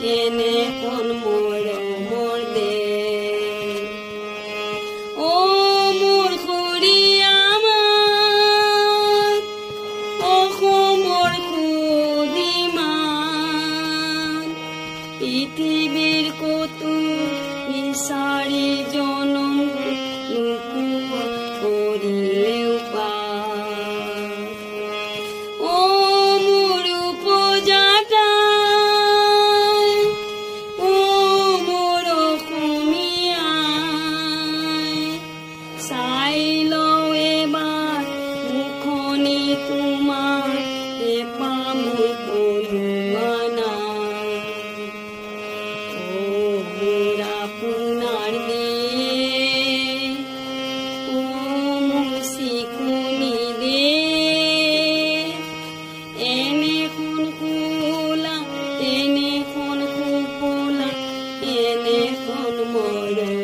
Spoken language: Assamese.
এনে কোন মৰমৰ দে ও মোৰ খুৰী আমাৰ অসমৰ সুদিমান পৃথিৱীৰ কতো বিচাৰি জনম কৰিলেও পা ও মোৰ উপজাতাই ও মোৰ অসমীয়াই চাই লওঁ এবাৰ মুখনি তোমাৰ এপাহ মোৰ পলোৱা নাই ও মোৰ আপোনাৰ দেশ ও মোৰ চিকুনি দেশ এনেখন কোলা এনেখন কুপলা এনেখন মৰম